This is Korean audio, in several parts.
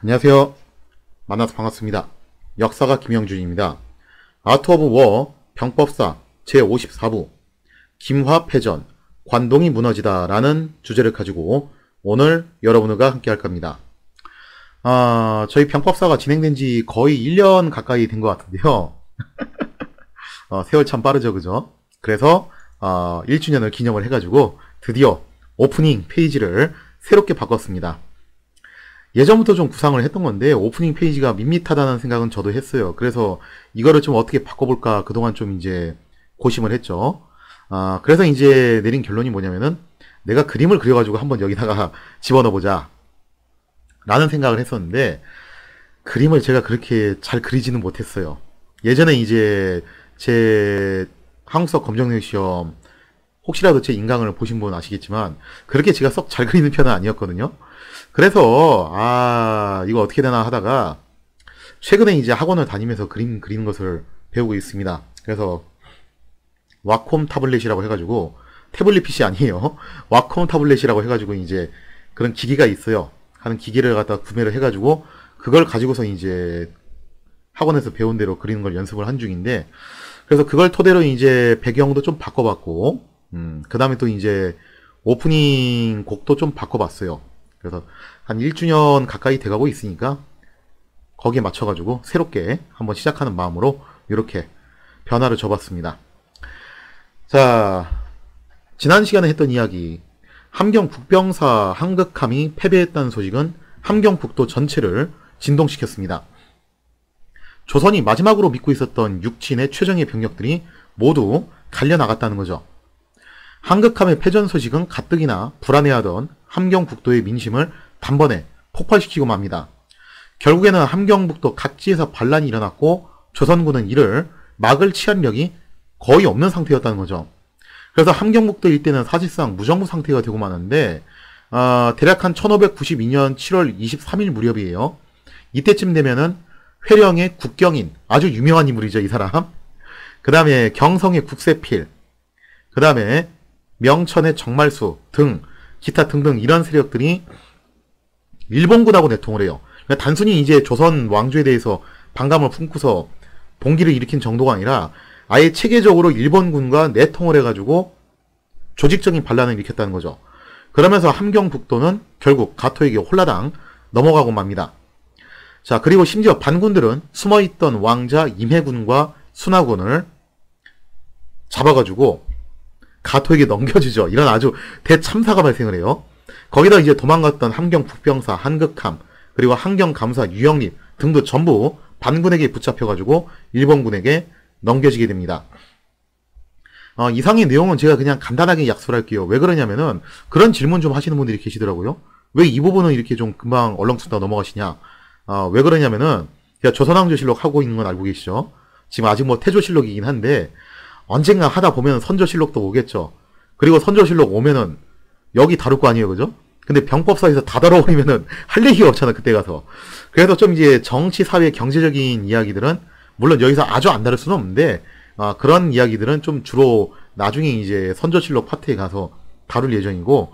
안녕하세요. 만나서 반갑습니다. 역사가 김영준입니다. 아트 오브 워 병법사 제54부 김화패전 관동이 무너지다 라는 주제를 가지고 오늘 여러분들과 함께 할 겁니다. 저희 병법사가 진행된 지 거의 1년 가까이 된 것 같은데요. 세월 참 빠르죠, 그죠? 그래서 1주년을 기념을 해가지고 드디어 오프닝 페이지를 새롭게 바꿨습니다. 예전부터 좀 구상을 했던 건데 오프닝 페이지가 밋밋하다는 생각은 저도 했어요. 그래서 이거를 좀 어떻게 바꿔볼까 그동안 좀 이제 고심을 했죠. 그래서 이제 내린 결론이 뭐냐면은 내가 그림을 그려가지고 한번 여기다가 집어넣어보자 라는 생각을 했었는데 그림을 제가 그렇게 잘 그리지는 못했어요. 예전에 이제 제 한국사 검정능 시험 혹시라도 제 인강을 보신 분 아시겠지만 그렇게 제가 썩 잘 그리는 편은 아니었거든요. 그래서 이거 어떻게 되나 하다가 최근에 이제 학원을 다니면서 그림 그리는 것을 배우고 있습니다. 그래서 와콤 타블렛이라고 해가지고 태블릿 PC 아니에요. 와콤 타블렛이라고 해가지고 이제 그런 기기가 있어요. 하는 기기를 갖다 구매를 해가지고 그걸 가지고서 이제 학원에서 배운 대로 그리는 걸 연습을 한 중인데 그래서 그걸 토대로 이제 배경도 좀 바꿔봤고 그 다음에 또 이제 오프닝 곡도 좀 바꿔봤어요. 그래서 한 1주년 가까이 돼가고 있으니까 거기에 맞춰가지고 새롭게 한번 시작하는 마음으로 이렇게 변화를 줘봤습니다. 자, 지난 시간에 했던 이야기 함경 국병사 한극함이 패배했다는 소식은 함경북도 전체를 진동시켰습니다. 조선이 마지막으로 믿고 있었던 육친의 최정예 병력들이 모두 갈려나갔다는 거죠. 한극함의 패전 소식은 가뜩이나 불안해하던 함경북도의 민심을 단번에 폭발시키고 맙니다. 결국에는 함경북도 각지에서 반란이 일어났고 조선군은 이를 막을 치안력이 거의 없는 상태였다는 거죠. 그래서 함경북도 일대는 사실상 무정부 상태가 되고 마는데 대략 한 1592년 7월 23일 무렵이에요. 이때쯤 되면은 회령의 국경인, 아주 유명한 인물이죠, 이 사람. 그 다음에 경성의 국세필, 그 다음에 명천의 정말수 등 기타 등등 이런 세력들이 일본군하고 내통을 해요. 그러니까 단순히 이제 조선 왕조에 대해서 반감을 품고서 봉기를 일으킨 정도가 아니라 아예 체계적으로 일본군과 내통을 해가지고 조직적인 반란을 일으켰다는 거죠. 그러면서 함경북도는 결국 가토에게 홀라당 넘어가고 맙니다. 자, 그리고 심지어 반군들은 숨어있던 왕자 임해군과 순하군을 잡아가지고 가토에게 넘겨주죠. 이런 아주 대참사가 발생을 해요. 거기다 이제 도망갔던 함경 국병사 한극함 그리고 함경감사 유영립 등도 전부 반군에게 붙잡혀가지고 일본군에게 넘겨지게 됩니다. 이상의 내용은 제가 그냥 간단하게 약속을 할게요. 왜 그러냐면은 그런 질문 좀 하시는 분들이 계시더라고요. 왜 이 부분은 이렇게 좀 금방 얼렁뚱땅 넘어가시냐. 왜 그러냐면은 제가 조선왕조실록 하고 있는 건 알고 계시죠. 지금 아직 뭐 태조실록이긴 한데 언젠가 하다 보면 선조실록도 오겠죠. 그리고 선조실록 오면은 여기 다룰 거 아니에요, 그죠? 근데 병법사에서 다 다뤄버리면은 할 얘기가 없잖아, 그때 가서. 그래서 좀 이제 정치, 사회, 경제적인 이야기들은 물론 여기서 아주 안 다룰 수는 없는데 그런 이야기들은 좀 주로 나중에 이제 선조실록 파트에 가서 다룰 예정이고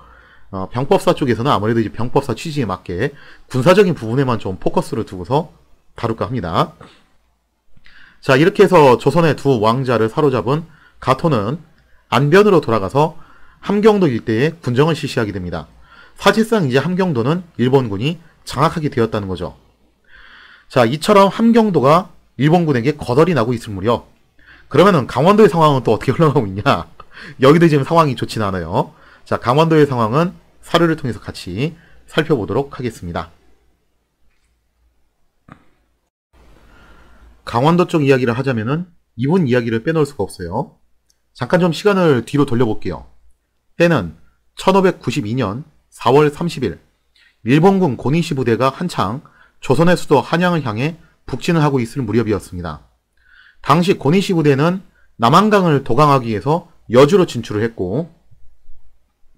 병법사 쪽에서는 아무래도 이제 병법사 취지에 맞게 군사적인 부분에만 좀 포커스를 두고서 다룰까 합니다. 자, 이렇게 해서 조선의 두 왕자를 사로잡은 가토는 안변으로 돌아가서 함경도 일대에 군정을 실시하게 됩니다. 사실상 이제 함경도는 일본군이 장악하게 되었다는 거죠. 자, 이처럼 함경도가 일본군에게 거덜이 나고 있을 무렵 그러면은 강원도의 상황은 또 어떻게 흘러가고 있냐? 여기도 지금 상황이 좋진 않아요. 자, 강원도의 상황은 사료를 통해서 같이 살펴보도록 하겠습니다. 강원도 쪽 이야기를 하자면은 이분 이야기를 빼놓을 수가 없어요. 잠깐 좀 시간을 뒤로 돌려볼게요. 해는 1592년 4월 30일 일본군 고니시 부대가 한창 조선의 수도 한양을 향해 북진을 하고 있을 무렵이었습니다. 당시 고니시 부대는 남한강을 도강하기 위해서 여주로 진출을 했고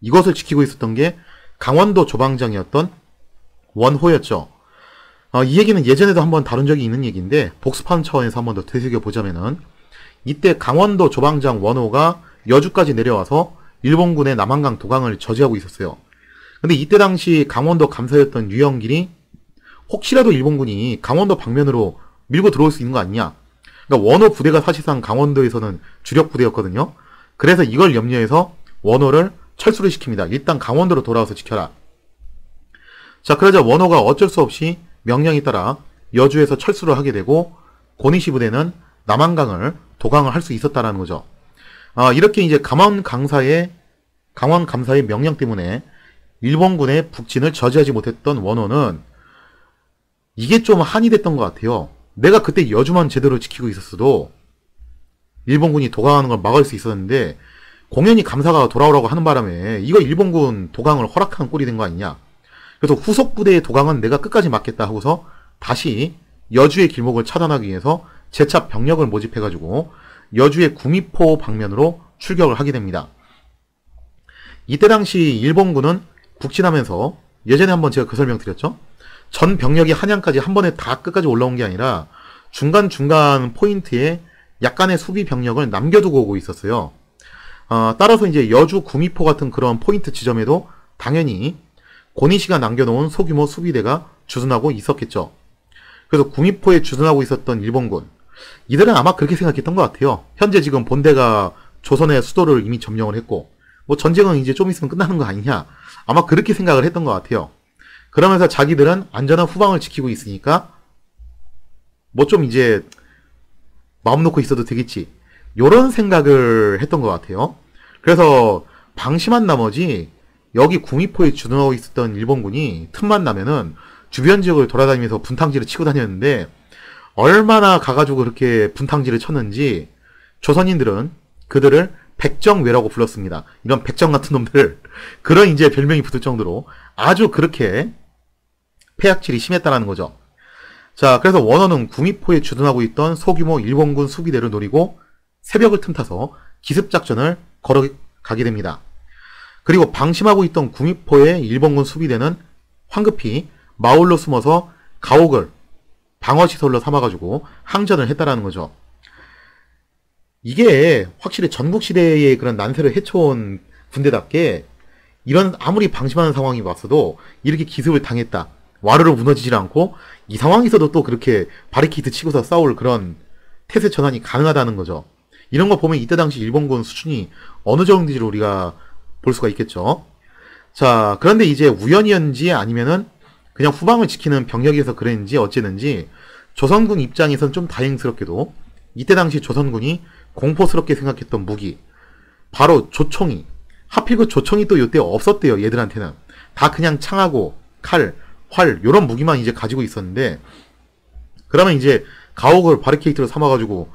이것을 지키고 있었던 게 강원도 조방장이었던 원호였죠. 이 얘기는 예전에도 한번 다룬 적이 있는 얘기인데 복습하는 차원에서 한번 더 되새겨보자면은 이때 강원도 조방장 원호가 여주까지 내려와서 일본군의 남한강 도강을 저지하고 있었어요. 근데 이때 당시 강원도 감사였던 유영길이 혹시라도 일본군이 강원도 방면으로 밀고 들어올 수 있는 거 아니냐. 그러니까 원호 부대가 사실상 강원도에서는 주력 부대였거든요. 그래서 이걸 염려해서 원호를 철수를 시킵니다. 일단 강원도로 돌아와서 지켜라. 자, 그러자 원호가 어쩔 수 없이 명령에 따라 여주에서 철수를 하게 되고 고니시 부대는 남한강을 도강을 할 수 있었다라는 거죠. 이렇게 이제 강원 감사의 명령 때문에 일본군의 북진을 저지하지 못했던 원호는 이게 좀 한이 됐던 것 같아요. 내가 그때 여주만 제대로 지키고 있었어도 일본군이 도강하는 걸 막을 수 있었는데 공연히 감사가 돌아오라고 하는 바람에 이거 일본군 도강을 허락한 꼴이 된 거 아니냐. 그래서 후속 부대의 도강은 내가 끝까지 막겠다 하고서 다시 여주의 길목을 차단하기 위해서 재차 병력을 모집해가지고 여주의 구미포 방면으로 출격을 하게 됩니다. 이때 당시 일본군은 북진하면서 예전에 한번 제가 그 설명 드렸죠. 전 병력이 한양까지 한 번에 다 끝까지 올라온 게 아니라 중간중간 포인트에 약간의 수비 병력을 남겨두고 오고 있었어요. 따라서 이제 여주 구미포 같은 그런 포인트 지점에도 당연히 고니시가 남겨놓은 소규모 수비대가 주둔하고 있었겠죠. 그래서 구미포에 주둔하고 있었던 일본군, 이들은 아마 그렇게 생각했던 것 같아요. 현재 지금 본대가 조선의 수도를 이미 점령을 했고 뭐 전쟁은 이제 좀 있으면 끝나는 거 아니냐, 아마 그렇게 생각을 했던 것 같아요. 그러면서 자기들은 안전한 후방을 지키고 있으니까 뭐 좀 이제 마음 놓고 있어도 되겠지, 요런 생각을 했던 것 같아요. 그래서 방심한 나머지 여기 구미포에 주둔하고 있었던 일본군이 틈만 나면은 주변 지역을 돌아다니면서 분탕질을 치고 다녔는데 얼마나 가가지고 그렇게 분탕질을 쳤는지 조선인들은 그들을 백정외라고 불렀습니다. 이런 백정 같은 놈들, 그런 이제 별명이 붙을 정도로 아주 그렇게 폐악질이 심했다라는 거죠. 자, 그래서 원호는 구미포에 주둔하고 있던 소규모 일본군 수비대를 노리고 새벽을 틈타서 기습작전을 걸어가게 됩니다. 그리고 방심하고 있던 구미포의 일본군 수비대는 황급히 마을로 숨어서 가옥을 방어시설로 삼아가지고 항전을 했다라는 거죠. 이게 확실히 전국시대의 그런 난세를 헤쳐온 군대답게 이런 아무리 방심하는 상황이 왔어도 이렇게 기습을 당했다, 와르르 무너지질 않고 이 상황에서도 또 그렇게 바리케이트 치고서 싸울 그런 태세 전환이 가능하다는 거죠. 이런 거 보면 이때 당시 일본군 수준이 어느 정도인지를 우리가 볼 수가 있겠죠. 자, 그런데 이제 우연이었는지 아니면은 그냥 후방을 지키는 병력에서 그랬는지 어쨌는지 조선군 입장에선 좀 다행스럽게도 이때 당시 조선군이 공포스럽게 생각했던 무기, 바로 조총이, 하필 그 조총이 또 이때 없었대요. 얘들한테는 다 그냥 창하고 칼, 활 요런 무기만 이제 가지고 있었는데, 그러면 이제 가옥을 바리케이트로 삼아가지고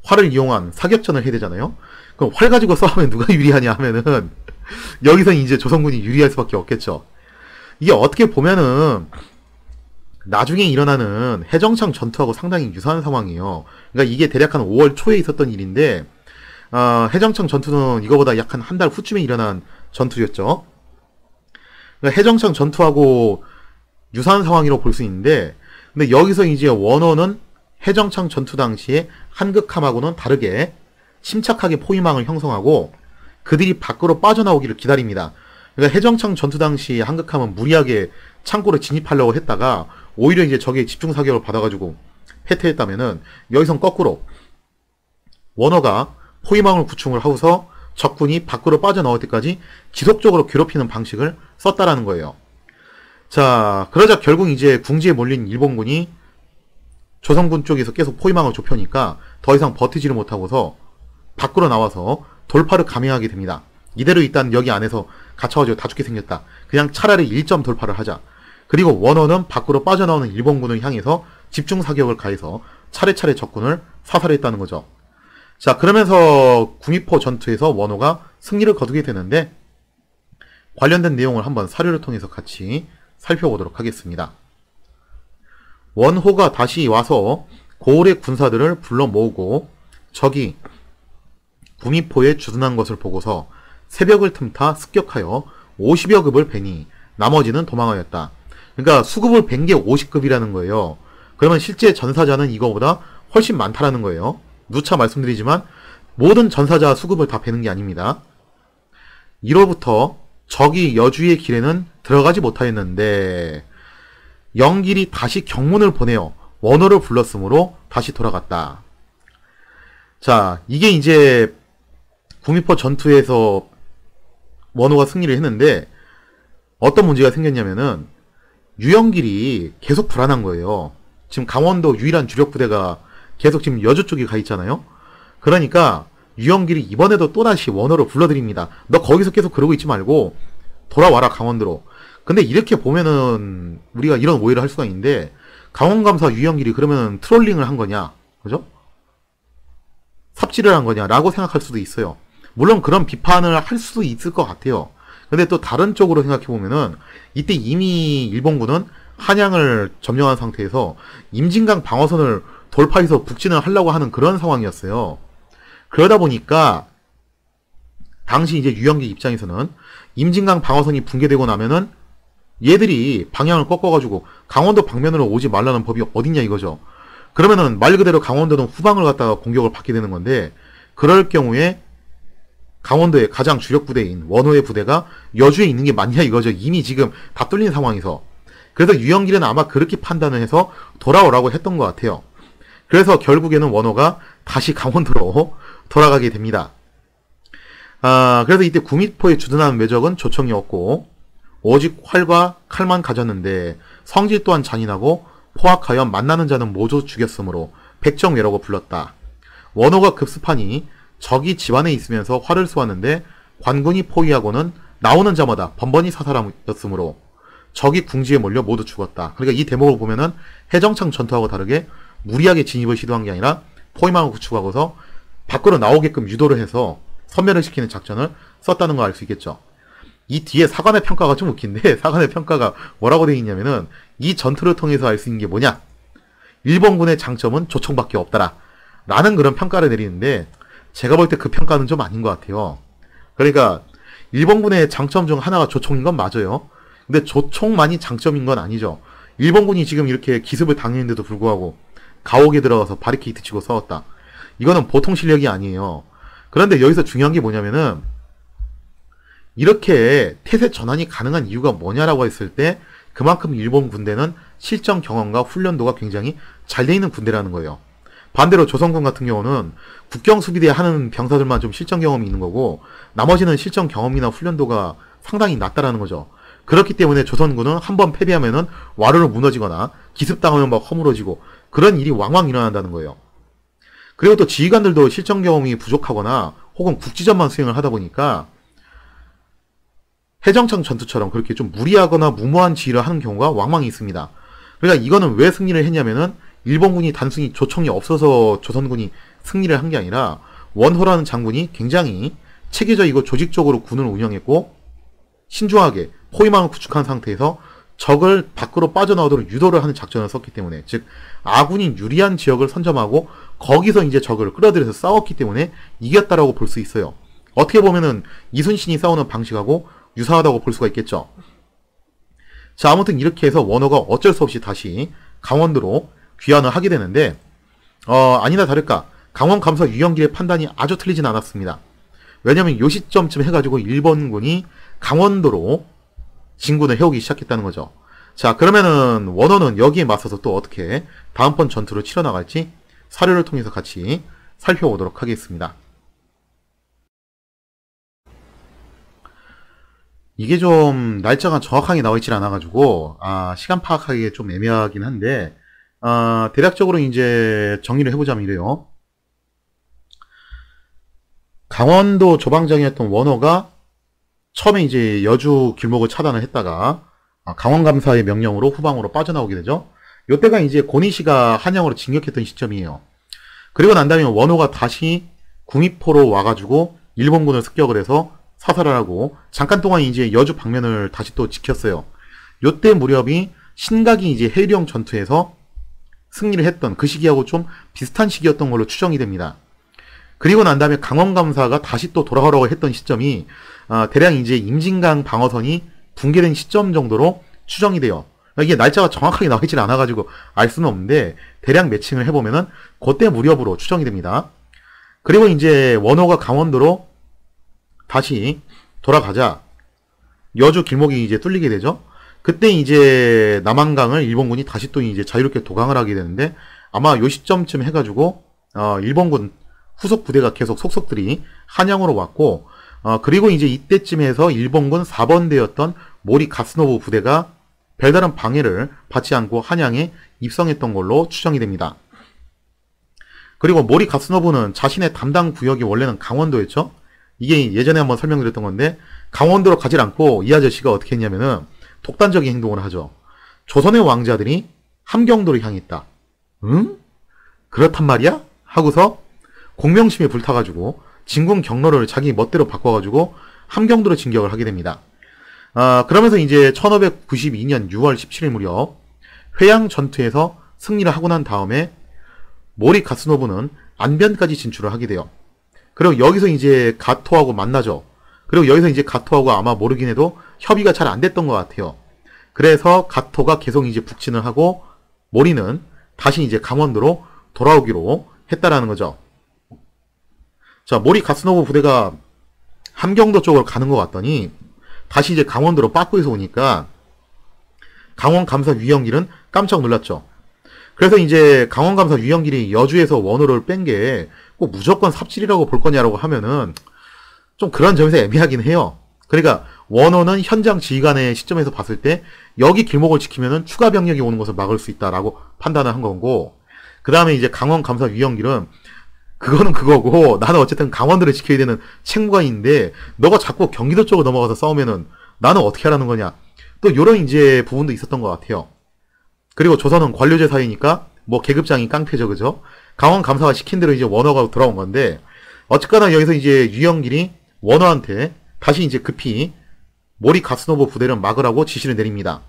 활을 이용한 사격전을 해야 되잖아요. 그럼 활 가지고 싸우면 누가 유리하냐 하면은 여기서 이제 조선군이 유리할 수밖에 없겠죠. 이게 어떻게 보면은 나중에 일어나는 해정창 전투하고 상당히 유사한 상황이에요. 그러니까 이게 대략 한 5월 초에 있었던 일인데 해정창 전투는 이거보다 약 한 달 후쯤에 일어난 전투였죠. 그러니까 해정창 전투하고 유사한 상황이라고 볼 수 있는데, 근데 여기서 이제 원호는 해정창 전투 당시에 한극함하고는 다르게 침착하게 포위망을 형성하고 그들이 밖으로 빠져나오기를 기다립니다. 그러니까 해정창 전투 당시 한극함은 무리하게 창고로 진입하려고 했다가 오히려 이제 적의 집중 사격을 받아가지고 패퇴했다면은 여기선 거꾸로 원호가 포위망을 구축을 하고서 적군이 밖으로 빠져나올 때까지 지속적으로 괴롭히는 방식을 썼다라는 거예요. 자, 그러자 결국 이제 궁지에 몰린 일본군이 조선군 쪽에서 계속 포위망을 좁혀니까 더 이상 버티지를 못하고서 밖으로 나와서 돌파를 감행하게 됩니다. 이대로 일단 여기 안에서 갇혀가지고 다 죽게 생겼다, 그냥 차라리 1점 돌파를 하자. 그리고 원호는 밖으로 빠져나오는 일본군을 향해서 집중 사격을 가해서 차례차례 적군을 사살했다는 거죠. 자, 그러면서 구미포 전투에서 원호가 승리를 거두게 되는데 관련된 내용을 한번 사료를 통해서 같이 살펴보도록 하겠습니다. 원호가 다시 와서 고을의 군사들을 불러 모으고 적이 구미포에 주둔한 것을 보고서 새벽을 틈타 습격하여 50여 급을 베니 나머지는 도망하였다. 그러니까 수급을 벤 게 50급이라는 거예요. 그러면 실제 전사자는 이거보다 훨씬 많다라는 거예요. 누차 말씀드리지만 모든 전사자 수급을 다 베는 게 아닙니다. 이로부터 적이 여주의 길에는 들어가지 못하였는데, 영길이 다시 경문을 보내어 원호를 불렀으므로 다시 돌아갔다. 자, 이게 이제 구미포 전투에서 원호가 승리를 했는데 어떤 문제가 생겼냐면은 유영길이 계속 불안한 거예요. 지금 강원도 유일한 주력 부대가 계속 지금 여주 쪽에 가 있잖아요. 그러니까 유영길이 이번에도 또다시 원호를 불러드립니다. 너 거기서 계속 그러고 있지 말고 돌아와라 강원도로. 근데 이렇게 보면은 우리가 이런 오해를 할 수가 있는데 강원감사 유영길이 그러면 트롤링을 한 거냐, 그죠? 삽질을 한 거냐라고 생각할 수도 있어요. 물론 그런 비판을 할 수도 있을 것 같아요. 근데 또 다른 쪽으로 생각해 보면은 이때 이미 일본군은 한양을 점령한 상태에서 임진강 방어선을 돌파해서 북진을 하려고 하는 그런 상황이었어요. 그러다 보니까 당시 이제 유영길 입장에서는 임진강 방어선이 붕괴되고 나면은 얘들이 방향을 꺾어가지고 강원도 방면으로 오지 말라는 법이 어딨냐 이거죠. 그러면은 말 그대로 강원도는 후방을 갖다가 공격을 받게 되는 건데, 그럴 경우에 강원도의 가장 주력 부대인 원호의 부대가 여주에 있는 게 맞냐 이거죠. 이미 지금 다 뚫린 상황에서. 그래서 유영길은 아마 그렇게 판단을 해서 돌아오라고 했던 것 같아요. 그래서 결국에는 원호가 다시 강원도로 돌아가게 됩니다. 그래서 이때 구미포에 주둔한 외적은 조총이었고 오직 활과 칼만 가졌는데 성질 또한 잔인하고 포악하여 만나는 자는 모두 죽였으므로 백정외라고 불렀다. 원호가 급습하니 적이 집안에 있으면서 활을 쏘았는데 관군이 포위하고는 나오는 자마다 번번이 사살하였으므로 적이 궁지에 몰려 모두 죽었다. 그러니까 이 대목을 보면은 해정창 전투하고 다르게 무리하게 진입을 시도한 게 아니라 포위망을 구축하고서 밖으로 나오게끔 유도를 해서 섬멸을 시키는 작전을 썼다는 걸 알 수 있겠죠. 이 뒤에 사관의 평가가 좀 웃긴데, 사관의 평가가 뭐라고 되어 있냐면은 이 전투를 통해서 알 수 있는 게 뭐냐, 일본군의 장점은 조총밖에 없다라 라는 그런 평가를 내리는데, 제가 볼 때 그 평가는 좀 아닌 것 같아요. 그러니까 일본군의 장점 중 하나가 조총인 건 맞아요. 근데 조총만이 장점인 건 아니죠. 일본군이 지금 이렇게 기습을 당했는데도 불구하고 가옥에 들어가서 바리케이트 치고 싸웠다. 이거는 보통 실력이 아니에요. 그런데 여기서 중요한 게 뭐냐면은 이렇게 태세 전환이 가능한 이유가 뭐냐라고 했을 때 그만큼 일본 군대는 실전 경험과 훈련도가 굉장히 잘 돼 있는 군대라는 거예요. 반대로 조선군 같은 경우는 국경수비대 하는 병사들만 좀 실전 경험이 있는 거고 나머지는 실전 경험이나 훈련도가 상당히 낮다라는 거죠. 그렇기 때문에 조선군은 한번 패배하면은 와르르 무너지거나 기습당하면 막 허물어지고 그런 일이 왕왕 일어난다는 거예요. 그리고 또 지휘관들도 실전 경험이 부족하거나 혹은 국지전만 수행을 하다 보니까 해정창 전투처럼 그렇게 좀 무리하거나 무모한 지휘를 하는 경우가 왕왕 있습니다. 그러니까 이거는 왜 승리를 했냐면은 일본군이 단순히 조총이 없어서 조선군이 승리를 한 게 아니라 원호라는 장군이 굉장히 체계적이고 조직적으로 군을 운영했고 신중하게 포위망을 구축한 상태에서 적을 밖으로 빠져나오도록 유도를 하는 작전을 썼기 때문에, 즉 아군이 유리한 지역을 선점하고 거기서 이제 적을 끌어들여서 싸웠기 때문에 이겼다라고 볼 수 있어요. 어떻게 보면은 이순신이 싸우는 방식하고 유사하다고 볼 수가 있겠죠. 자, 아무튼 이렇게 해서 원호가 어쩔 수 없이 다시 강원도로 귀환을 하게 되는데 아니나 다를까 강원 감사 유영길의 판단이 아주 틀리진 않았습니다. 왜냐면 요 시점쯤 해가지고 일본군이 강원도로 진군을 해오기 시작했다는 거죠. 자, 그러면은 원호는 여기에 맞서서 또 어떻게 다음번 전투를 치러나갈지 사료를 통해서 같이 살펴보도록 하겠습니다. 이게 좀 날짜가 정확하게 나와있질 않아가지고 시간 파악하기에 좀 애매하긴 한데 대략적으로 이제 정리를 해보자면 이래요. 강원도 조방장이었던 원호가 처음에 이제 여주 길목을 차단을 했다가 강원감사의 명령으로 후방으로 빠져나오게 되죠. 이때가 이제 고니시가 한양으로 진격했던 시점이에요. 그리고 난 다음에 원호가 다시 구미포로 와가지고 일본군을 습격을 해서 사살을 하고 잠깐 동안 이제 여주 방면을 다시 또 지켰어요. 요때 무렵이 신각이 이제 해령 전투에서 승리를 했던 그 시기하고 좀 비슷한 시기였던 걸로 추정이 됩니다. 그리고 난 다음에 강원감사가 다시 또 돌아가려고 했던 시점이 대략 이제 임진강 방어선이 붕괴된 시점 정도로 추정이 돼요. 이게 날짜가 정확하게 나와있질 않아가지고 알 수는 없는데 대략 매칭을 해보면은 그때 무렵으로 추정이 됩니다. 그리고 이제 원호가 강원도로 다시 돌아가자 여주 길목이 이제 뚫리게 되죠. 그때 이제 남한강을 일본군이 다시 또 이제 자유롭게 도강을 하게 되는데, 아마 요 시점쯤 해가지고 일본군 후속 부대가 계속 속속들이 한양으로 왔고, 그리고 이제 이때쯤에서 일본군 4번대였던 모리 가스노부 부대가 별다른 방해를 받지 않고 한양에 입성했던 걸로 추정이 됩니다. 그리고 모리 가스노부는 자신의 담당 구역이 원래는 강원도였죠. 이게 예전에 한번 설명드렸던 건데, 강원도로 가지 않고 이 아저씨가 어떻게 했냐면은 독단적인 행동을 하죠. 조선의 왕자들이 함경도로 향했다. 응? 그렇단 말이야? 하고서 공명심에 불타가지고 진군 경로를 자기 멋대로 바꿔가지고 함경도로 진격을 하게 됩니다. 그러면서 이제 1592년 6월 17일 무렵 회양 전투에서 승리를 하고 난 다음에 모리 가스노부는 안변까지 진출을 하게 돼요. 그리고 여기서 이제 가토하고 만나죠. 그리고 여기서 이제 가토하고 아마 모르긴 해도 협의가 잘 안 됐던 것 같아요. 그래서 가토가 계속 이제 북진을 하고 모리는 다시 이제 강원도로 돌아오기로 했다라는 거죠. 자, 모리 가스노부 부대가 함경도 쪽으로 가는 것 같더니 다시 이제 강원도로 빠꾸에서 오니까 강원감사 유영길은 깜짝 놀랐죠. 그래서 이제 강원감사 유영길이 여주에서 원호를 뺀 게 꼭 무조건 삽질이라고 볼 거냐라고 하면은 좀 그런 점에서 애매하긴 해요. 그러니까 원호는 현장 지휘관의 시점에서 봤을 때 여기 길목을 지키면은 추가 병력이 오는 것을 막을 수 있다라고 판단을 한 거고, 그 다음에 이제 강원감사 유영길은 그거는 그거고 나는 어쨌든 강원도를 지켜야 되는 책무가 있는데 너가 자꾸 경기도 쪽으로 넘어가서 싸우면은 나는 어떻게 하라는 거냐, 또 요런 이제 부분도 있었던 것 같아요. 그리고 조선은 관료제 사회니까 뭐 계급장이 깡패죠, 그죠? 강원감사가 시킨 대로 이제 원호가 돌아온 건데, 어쨌거나 여기서 이제 유영길이 원호한테 다시 이제 급히 모리 가스노부 부대를 막으라고 지시를 내립니다.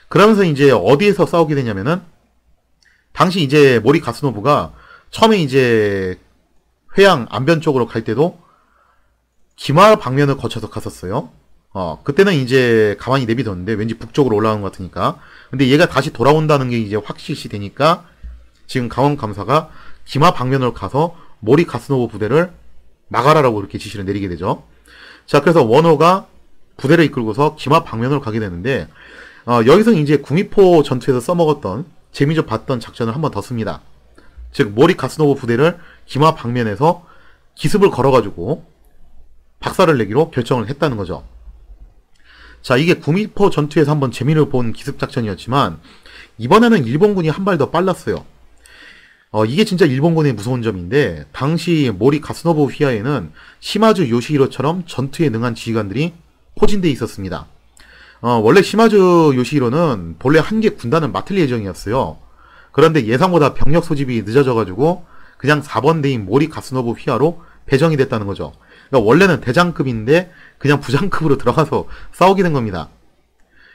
그러면서 이제 어디에서 싸우게 되냐면은, 당시 이제 모리 가스노부가 처음에 이제 회양 안변 쪽으로 갈 때도 김하 방면을 거쳐서 갔었어요. 그때는 이제 가만히 내비뒀는데 왠지 북쪽으로 올라가는 것 같으니까. 근데 얘가 다시 돌아온다는 게 이제 확실시 되니까 지금 강원감사가 김하 방면으로 가서 모리 가스노부 부대를 막아라라고 이렇게 지시를 내리게 되죠. 자, 그래서 원호가 부대를 이끌고서 김하 방면으로 가게 되는데, 여기서 이제 구미포 전투에서 써먹었던, 재미져 봤던 작전을 한번 더 씁니다. 즉, 모리 가스노부 부대를 김하 방면에서 기습을 걸어가지고 박살을 내기로 결정을 했다는 거죠. 자, 이게 구미포 전투에서 한번 재미를 본 기습작전이었지만, 이번에는 일본군이 한 발 더 빨랐어요. 이게 진짜 일본군의 무서운 점인데, 당시 모리 가스노부 휘하에는 시마즈 요시히로처럼 전투에 능한 지휘관들이 포진되어 있었습니다. 원래 시마즈 요시히로는 본래 한 개 군단을 맡을 예정이었어요. 그런데 예상보다 병력 소집이 늦어져가지고 그냥 4번대인 모리 가스노부 휘하로 배정이 됐다는 거죠. 그러니까 원래는 대장급인데 그냥 부장급으로 들어가서 싸우게 된 겁니다.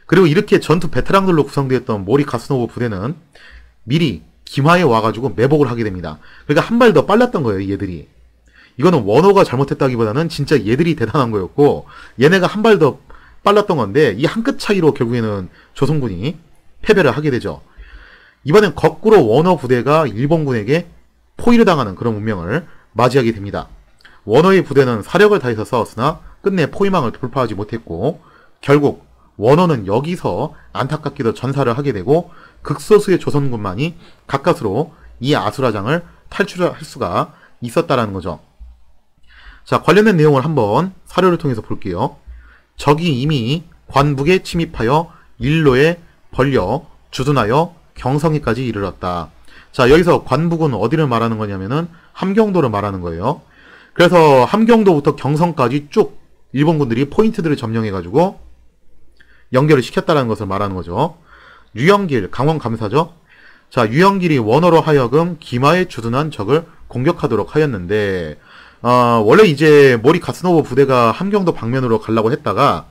그리고 이렇게 전투 베테랑들로 구성되었던 모리 가스노부 부대는 미리 김하에 와가지고 매복을 하게 됩니다. 그러니까 한 발 더 빨랐던 거예요, 얘들이. 이거는 원호가 잘못했다기보다는 진짜 얘들이 대단한 거였고, 얘네가 한 발 더 빨랐던 건데, 이 한 끗 차이로 결국에는 조선군이 패배를 하게 되죠. 이번엔 거꾸로 원호 부대가 일본군에게 포위를 당하는 그런 운명을 맞이하게 됩니다. 원호의 부대는 사력을 다해서 싸웠으나 끝내 포위망을 돌파하지 못했고, 결국 원호는 여기서 안타깝게도 전사를 하게 되고, 극소수의 조선군만이 가까스로 이 아수라장을 탈출할 수가 있었다라는 거죠. 자, 관련된 내용을 한번 사료를 통해서 볼게요. 적이 이미 관북에 침입하여 일로에 벌려 주둔하여 경성에까지 이르렀다. 자, 여기서 관북은 어디를 말하는 거냐면은 함경도를 말하는 거예요. 그래서 함경도부터 경성까지 쭉 일본군들이 포인트들을 점령해가지고 연결을 시켰다는 것을 말하는 거죠. 유영길, 강원감사죠. 자, 유영길이 원호로 하여금 김하에 주둔한 적을 공격하도록 하였는데, 원래 이제 모리 가스노부 부대가 함경도 방면으로 가려고 했다가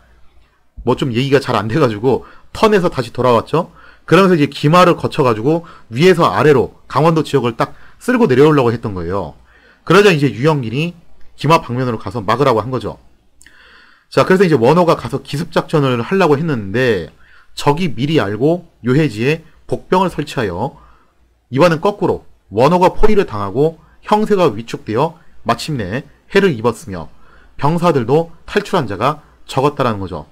뭐 좀 얘기가 잘 안 돼가지고 턴해서 다시 돌아왔죠. 그러면서 이제 김하를 거쳐가지고 위에서 아래로 강원도 지역을 딱 쓸고 내려오려고 했던 거예요. 그러자 이제 유영길이 김하 방면으로 가서 막으라고 한 거죠. 자, 그래서 이제 원호가 가서 기습작전을 하려고 했는데, 적이 미리 알고 요해지에 복병을 설치하여 이번엔 거꾸로 원호가 포위를 당하고 형세가 위축되어 마침내 해를 입었으며 병사들도 탈출한 자가 적었다라는 거죠.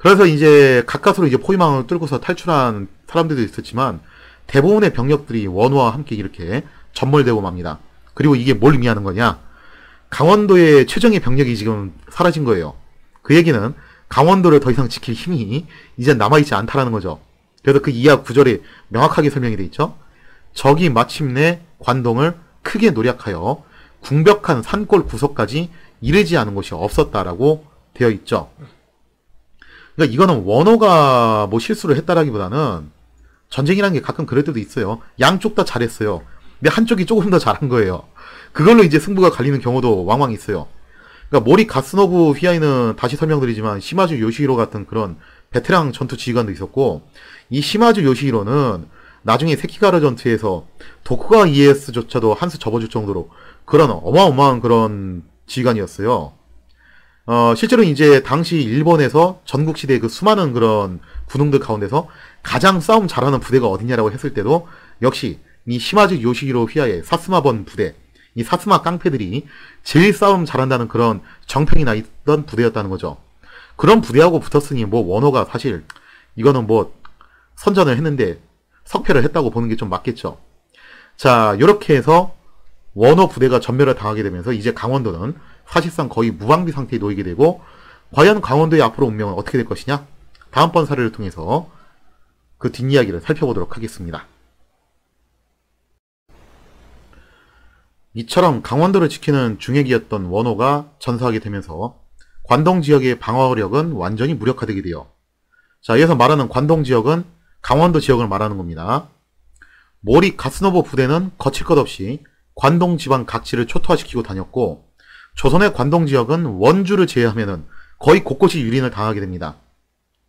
그래서 이제 가까스로 이제 포위망을 뚫고서 탈출한 사람들도 있었지만 대부분의 병력들이 원호와 함께 이렇게 전몰되고 맙니다. 그리고 이게 뭘 의미하는 거냐? 강원도의 최정예 병력이 지금 사라진 거예요. 그 얘기는 강원도를 더 이상 지킬 힘이 이제 남아있지 않다라는 거죠. 그래서 그 이하 구절에 명확하게 설명이 돼 있죠. 적이 마침내 관동을 크게 노략하여 궁벽한 산골 구석까지 이르지 않은 곳이 없었다라고 되어 있죠. 그러니까 이거는 원호가 뭐 실수를 했다라기보다는 전쟁이라는 게 가끔 그럴 때도 있어요. 양쪽 다 잘했어요. 근데 한쪽이 조금 더 잘한 거예요. 그걸로 이제 승부가 갈리는 경우도 왕왕 있어요. 그러니까 모리 가스노부 휘하이는 다시 설명드리지만 시마주 요시히로 같은 그런 베테랑 전투 지휘관도 있었고, 이 시마주 요시히로는 나중에 세키가라 전투에서 도쿠가와 이에스조차도 한 수 접어줄 정도로 그런 어마어마한 그런 지휘관이었어요. 실제로 이제 당시 일본에서 전국시대의 그 수많은 그런 군웅들 가운데서 가장 싸움 잘하는 부대가 어디냐라고 했을 때도 역시 이 시마즈 요시히로 휘하의 사스마번 부대, 이 사스마 깡패들이 제일 싸움 잘한다는 그런 정평이 나 있던 부대였다는 거죠. 그런 부대하고 붙었으니 뭐 원호가 사실 이거는 뭐 선전을 했는데 석패를 했다고 보는 게 좀 맞겠죠. 자, 요렇게 해서 원호 부대가 전멸을 당하게 되면서 이제 강원도는 사실상 거의 무방비 상태에 놓이게 되고, 과연 강원도의 앞으로 운명은 어떻게 될 것이냐? 다음번 사례를 통해서 그 뒷이야기를 살펴보도록 하겠습니다. 이처럼 강원도를 지키는 중핵이었던 원호가 전사하게 되면서 관동 지역의 방어력은 완전히 무력화되게 돼요. 자, 여기서 말하는 관동 지역은 강원도 지역을 말하는 겁니다. 모리 가스노부 부대는 거칠 것 없이 관동 지방 각지를 초토화시키고 다녔고, 조선의 관동 지역은 원주를 제외하면은 거의 곳곳이 유린을 당하게 됩니다.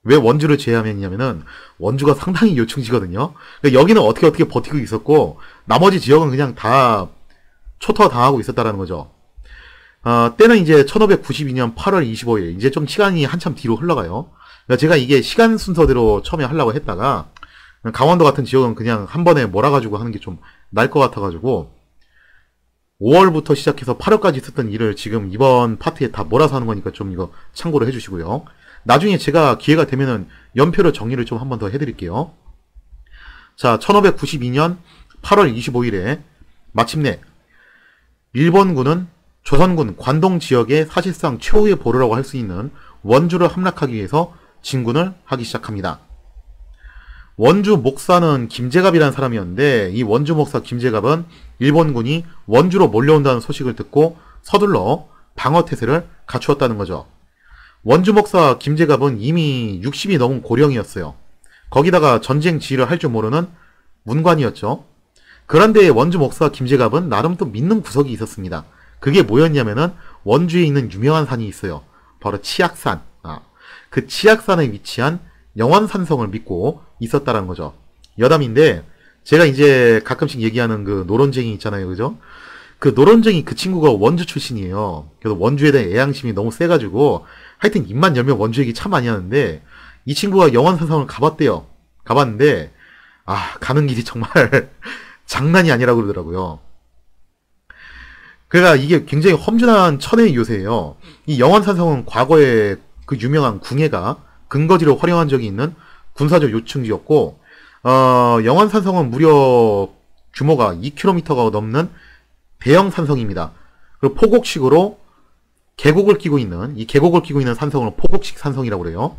왜 원주를 제외하면이냐면은 원주가 상당히 요충지거든요. 그러니까 여기는 어떻게 버티고 있었고 나머지 지역은 그냥 다 초토화 당하고 있었다라는 거죠. 때는 이제 1592년 8월 25일, 이제 좀 시간이 한참 뒤로 흘러가요. 그러니까 제가 이게 시간 순서대로 처음에 하려고 했다가 강원도 같은 지역은 그냥 한 번에 몰아가지고 하는 게 좀 나을 것 같아가지고 5월부터 시작해서 8월까지 있었던 일을 지금 이번 파트에 다 몰아서 하는 거니까 좀 이거 참고를 해주시고요. 나중에 제가 기회가 되면은 연표로 정리를 좀 한 번 더 해드릴게요. 자, 1592년 8월 25일에 마침내 일본군은 조선군 관동 지역의 사실상 최후의 보루라고 할 수 있는 원주를 함락하기 위해서 진군을 하기 시작합니다. 원주 목사는 김재갑이라는 사람이었는데, 이 원주 목사 김재갑은 일본군이 원주로 몰려온다는 소식을 듣고 서둘러 방어태세를 갖추었다는 거죠. 원주 목사 김재갑은 이미 60이 넘은 고령이었어요. 거기다가 전쟁 지휘를 할 줄 모르는 문관이었죠. 그런데 원주 목사 김재갑은 나름 또 믿는 구석이 있었습니다. 그게 뭐였냐면은 원주에 있는 유명한 산이 있어요. 바로 치악산. 그 치악산에 위치한 영원산성을 믿고 있었다라는 거죠. 여담인데 제가 이제 가끔씩 얘기하는 그 노론쟁이 있잖아요, 그죠? 그 노론쟁이 그 친구가 원주 출신이에요. 그래서 원주에 대한 애양심이 너무 세가지고 하여튼 입만 열면 원주 얘기 참 많이 하는데, 이 친구가 영원산성을 가봤대요. 가봤는데 가는 길이 정말 장난이 아니라고 그러더라고요. 그러니까 이게 굉장히 험준한 천혜의 요새예요. 이 영원산성은 과거에 그 유명한 궁예가 근거지로 활용한 적이 있는 군사적 요충지였고, 영원산성은 무려 규모가 2km가 넘는 대형 산성입니다. 그리고 포곡식으로 계곡을 끼고 있는, 이 계곡을 끼고 있는 산성을 포곡식 산성이라고 그래요.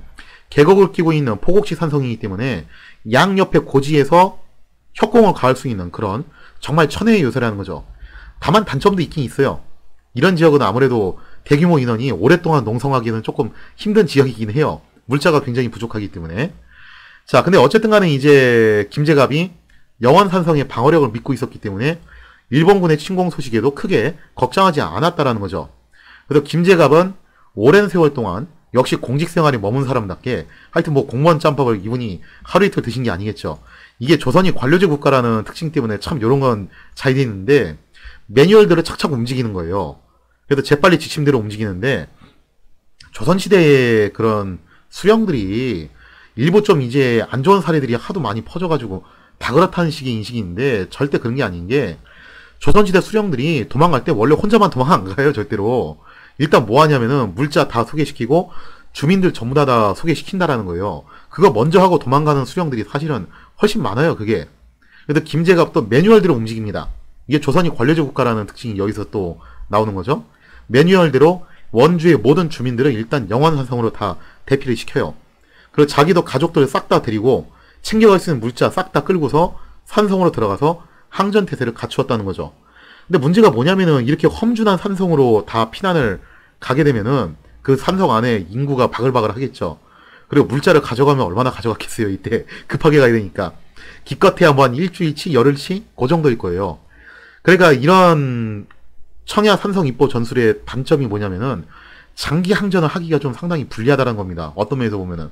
계곡을 끼고 있는 포곡식 산성이기 때문에 양옆에 고지에서 협공을 가할 수 있는 그런 정말 천혜의 요새라는 거죠. 다만 단점도 있긴 있어요. 이런 지역은 아무래도 대규모 인원이 오랫동안 농성하기는 조금 힘든 지역이긴 해요. 물자가 굉장히 부족하기 때문에. 자, 근데 어쨌든 간에 이제 김재갑이 영원산성의 방어력을 믿고 있었기 때문에 일본군의 침공 소식에도 크게 걱정하지 않았다라는 거죠. 그래서 김재갑은 오랜 세월 동안 역시 공직생활에 머문 사람답게 하여튼 뭐 공무원 짬밥을 이분이 하루 이틀 드신 게 아니겠죠. 이게 조선이 관료제 국가라는 특징 때문에 참 이런 건 잘 돼 있는데 매뉴얼대로 착착 움직이는 거예요. 그래서 재빨리 지침대로 움직이는데, 조선시대의 그런 수령들이 일부 좀 이제 안 좋은 사례들이 하도 많이 퍼져가지고 다 그렇다는 식의 인식인데, 절대 그런 게 아닌 게, 조선시대 수령들이 도망갈 때 원래 혼자만 도망 안 가요, 절대로. 일단 뭐 하냐면은 물자 다 소개시키고 주민들 전부 다 소개시킨다라는 거예요. 그거 먼저 하고 도망가는 수령들이 사실은 훨씬 많아요, 그게. 그래도 김제갑도 매뉴얼대로 움직입니다. 이게 조선이 관료제 국가라는 특징이 여기서 또 나오는 거죠. 매뉴얼대로 원주의 모든 주민들을 일단 영원산성으로 다 대피를 시켜요. 그리고 자기도 가족들을 싹 다 데리고 챙겨갈 수 있는 물자 싹 다 끌고서 산성으로 들어가서 항전태세를 갖추었다는 거죠. 근데 문제가 뭐냐면은 이렇게 험준한 산성으로 다 피난을 가게 되면은 그 산성 안에 인구가 바글바글 하겠죠. 그리고 물자를 가져가면 얼마나 가져갔겠어요, 이때. 급하게 가야 되니까. 기껏해야 뭐 한 일주일치, 열흘치? 그 정도일 거예요. 그러니까 이런 청야 산성 입보 전술의 단점이 뭐냐면은 장기 항전을 하기가 좀 상당히 불리하다는 겁니다. 어떤 면에서 보면은.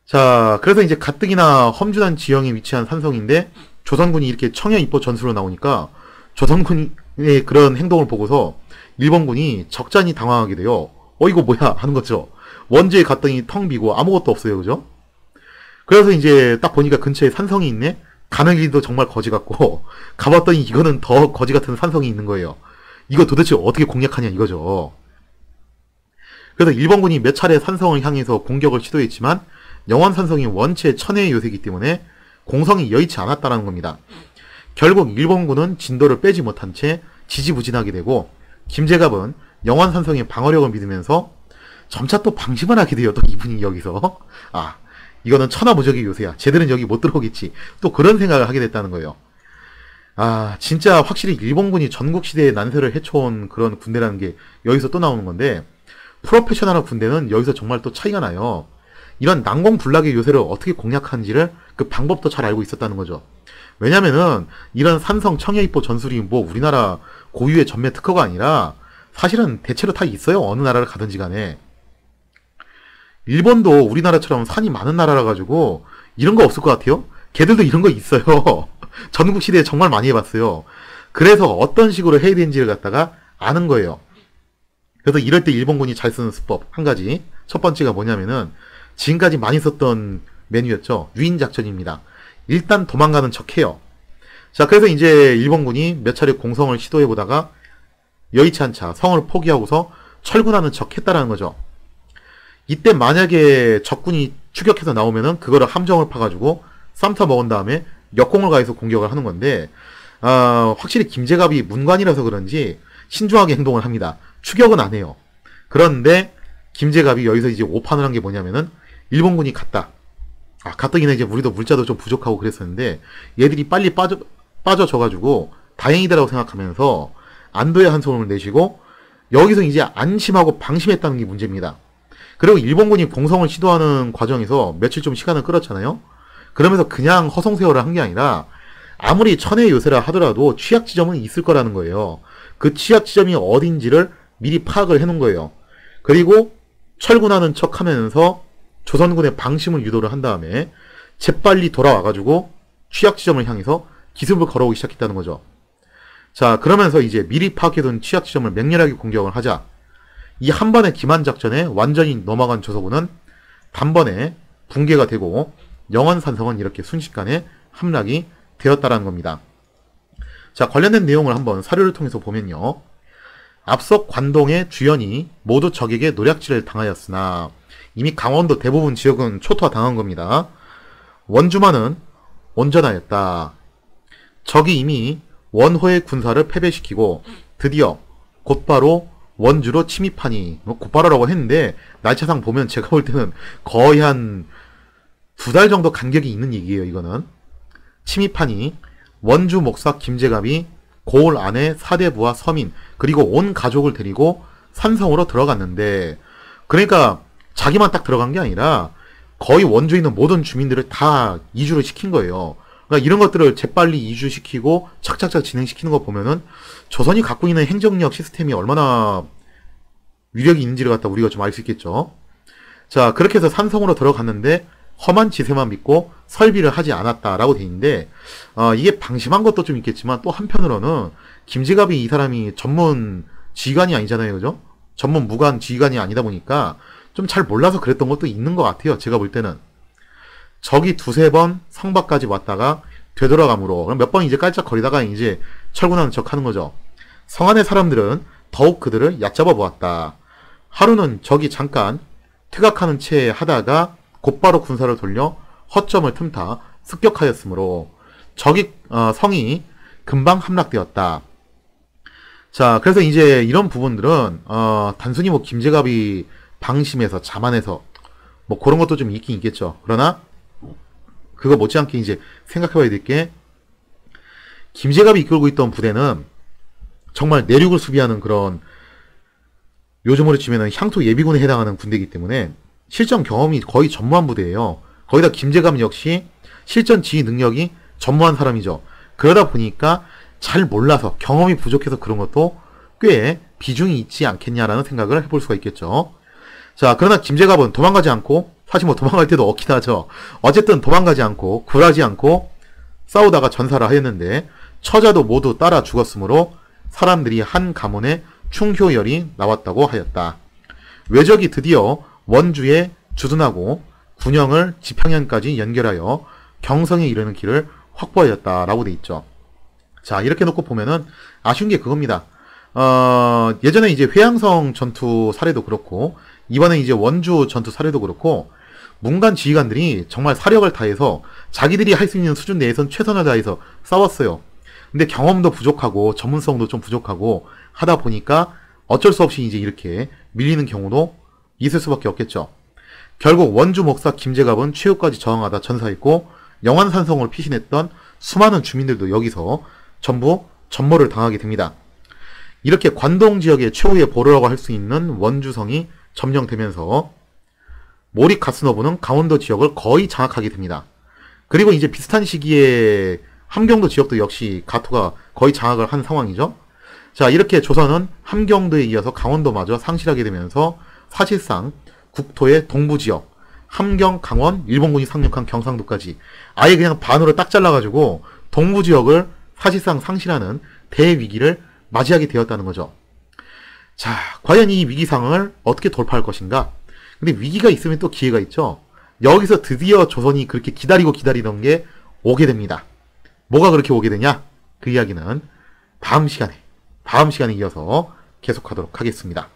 자, 그래서 이제 가뜩이나 험준한 지형에 위치한 산성인데 조선군이 이렇게 청야 입보 전술로 나오니까 조선군의 그런 행동을 보고서 일본군이 적잖이 당황하게 돼요. 이거 뭐야? 하는 거죠. 원주에 갔더니 텅 비고 아무것도 없어요. 그죠? 그래서 이제 딱 보니까 근처에 산성이 있네? 가는 길도 정말 거지 같고, 가봤더니 이거는 더 거지 같은 산성이 있는 거예요. 이거 도대체 어떻게 공략하냐 이거죠. 그래서 일본군이 몇 차례 산성을 향해서 공격을 시도했지만, 영원산성이 원체 천혜의 요새이기 때문에 공성이 여의치 않았다는 겁니다. 결국 일본군은 진도를 빼지 못한 채 지지부진하게 되고, 김제갑은 영원산성의 방어력을 믿으면서 점차 또 방심을 하게 돼요. 또 이분이 여기서. 이거는 천하무적의 요새야. 쟤들은 여기 못 들어오겠지. 또 그런 생각을 하게 됐다는 거예요. 진짜 확실히 일본군이 전국시대에 난세를 헤쳐온 그런 군대라는 게 여기서 또 나오는 건데, 프로페셔널한 군대는 여기서 정말 또 차이가 나요. 이런 난공불락의 요새를 어떻게 공략하는지를 그 방법도 잘 알고 있었다는 거죠. 왜냐면은 이런 산성 청해입보 전술이 뭐 우리나라 고유의 전매 특허가 아니라 사실은 대체로 다 있어요. 어느 나라를 가든지 간에. 일본도 우리나라처럼 산이 많은 나라라 가지고 이런 거 없을 것 같아요. 걔들도 이런 거 있어요. 전국시대에 정말 많이 해봤어요. 그래서 어떤 식으로 해야 되는지를 갖다가 아는 거예요. 그래서 이럴 때 일본군이 잘 쓰는 수법 한 가지. 첫 번째가 뭐냐면은 지금까지 많이 썼던 메뉴였죠. 유인작전입니다. 일단 도망가는 척해요. 자, 그래서 이제 일본군이 몇 차례 공성을 시도해보다가 여의치 않자 성을 포기하고서 철군하는 척했다라는 거죠. 이때 만약에 적군이 추격해서 나오면은 그거를 함정을 파가지고 쌈타 먹은 다음에 역공을 가해서 공격을 하는 건데, 확실히 김제갑이 문관이라서 그런지 신중하게 행동을 합니다. 추격은 안 해요. 그런데 김제갑이 여기서 이제 오판을 한 게 뭐냐면은 일본군이 갔다. 가뜩이나 이제 우리도 물자도 좀 부족하고 그랬었는데 얘들이 빨리 빠져져가지고 다행이다라고 생각하면서 안도의 한숨을 내쉬고 여기서 이제 안심하고 방심했다는 게 문제입니다. 그리고 일본군이 공성을 시도하는 과정에서 며칠 좀 시간을 끌었잖아요. 그러면서 그냥 허송세월을 한 게 아니라 아무리 천혜의 요새라 하더라도 취약 지점은 있을 거라는 거예요. 그 취약 지점이 어딘지를 미리 파악을 해놓은 거예요. 그리고 철군하는 척 하면서 조선군의 방심을 유도를 한 다음에 재빨리 돌아와가지고 취약 지점을 향해서 기습을 걸어오기 시작했다는 거죠. 자, 그러면서 이제 미리 파악해둔 취약 지점을 맹렬하게 공격을 하자 이 한 번의 기만작전에 완전히 넘어간 조선군은 단번에 붕괴가 되고 영원산성은 이렇게 순식간에 함락이 되었다라는 겁니다. 자, 관련된 내용을 한번 사료를 통해서 보면요. 앞서 관동의 주연이 모두 적에게 노략질을 당하였으나 이미 강원도 대부분 지역은 초토화당한 겁니다. 원주만은 온전하였다. 적이 이미 원호의 군사를 패배시키고 드디어 곧바로 원주로 침입하니, 곧바로라고 했는데 날짜상 보면 제가 볼 때는 거의 한 2달 정도 간격이 있는 얘기예요. 이거는 침입하니 원주 목사 김제갑이 고을 안에 사대부와 서민 그리고 온 가족을 데리고 산성으로 들어갔는데, 그러니까 자기만 딱 들어간 게 아니라 거의 원주에 있는 모든 주민들을 다 이주를 시킨 거예요. 그러니까 이런 것들을 재빨리 이주시키고 착착착 진행시키는 거 보면은 조선이 갖고 있는 행정력 시스템이 얼마나 위력이 있는지를 갖다 우리가 좀 알 수 있겠죠. 자, 그렇게 해서 산성으로 들어갔는데 험한 지세만 믿고 설비를 하지 않았다라고 돼 있는데, 이게 방심한 것도 좀 있겠지만 또 한편으로는 김제갑이 이 사람이 전문 지휘관이 아니잖아요. 그죠? 전문 무관 지휘관이 아니다 보니까 좀 잘 몰라서 그랬던 것도 있는 것 같아요. 제가 볼 때는. 적이 2-3번 성밖까지 왔다가 되돌아감으로, 그럼 몇 번 이제 깔짝거리다가 이제 철군하는 척 하는 거죠. 성 안의 사람들은 더욱 그들을 얕잡아 보았다. 하루는 적이 잠깐 퇴각하는 채 하다가 곧바로 군사를 돌려 허점을 틈타 습격하였으므로 성이 금방 함락되었다. 자, 그래서 이제 이런 부분들은 단순히 뭐 김제갑이 방심해서 자만해서 뭐 그런 것도 좀 있긴 있겠죠. 그러나 그거 못지않게 이제 생각해봐야 될 게, 김제갑이 이끌고 있던 부대는 정말 내륙을 수비하는 그런, 요즘으로 치면은 향토 예비군에 해당하는 군대이기 때문에 실전 경험이 거의 전무한 부대예요. 거기다 김제갑 역시 실전 지휘 능력이 전무한 사람이죠. 그러다 보니까 잘 몰라서, 경험이 부족해서 그런 것도 꽤 비중이 있지 않겠냐라는 생각을 해볼 수가 있겠죠. 자, 그러나 김제갑은 도망가지 않고, 사실 뭐 도망갈 때도 없긴 하죠. 어쨌든 도망가지 않고 굴하지 않고 싸우다가 전사를 하였는데, 처자도 모두 따라 죽었으므로 사람들이 한 가문에 충효열이 나왔다고 하였다. 외적이 드디어 원주에 주둔하고 군영을 지평현까지 연결하여 경성에 이르는 길을 확보하였다라고 돼 있죠. 자, 이렇게 놓고 보면은 아쉬운 게 그겁니다. 예전에 이제 회양성 전투 사례도 그렇고, 이번에 이제 원주 전투 사례도 그렇고, 문관 지휘관들이 정말 사력을 다해서 자기들이 할 수 있는 수준 내에선 최선을 다해서 싸웠어요. 근데 경험도 부족하고 전문성도 좀 부족하고 하다 보니까 어쩔 수 없이 이제 이렇게 밀리는 경우도 있을 수밖에 없겠죠. 결국 원주 목사 김제갑은 최후까지 저항하다 전사했고, 영환산성을 피신했던 수많은 주민들도 여기서 전부 전모를 당하게 됩니다. 이렇게 관동 지역의 최후의 보루라고 할 수 있는 원주성이 점령되면서 모릭 가스노부는 강원도 지역을 거의 장악하게 됩니다. 그리고 이제 비슷한 시기에 함경도 지역도 역시 가토가 거의 장악을 한 상황이죠. 자, 이렇게 조선은 함경도에 이어서 강원도마저 상실하게 되면서 사실상 국토의 동부 지역, 함경, 강원, 일본군이 상륙한 경상도까지 아예 그냥 반으로 딱 잘라가지고 동부 지역을 사실상 상실하는 대위기를 맞이하게 되었다는 거죠. 자, 과연 이 위기 상황을 어떻게 돌파할 것인가? 근데 위기가 있으면 또 기회가 있죠. 여기서 드디어 조선이 그렇게 기다리던 게 오게 됩니다. 뭐가 그렇게 오게 되냐? 그 이야기는 다음 시간에 이어서 계속하도록 하겠습니다.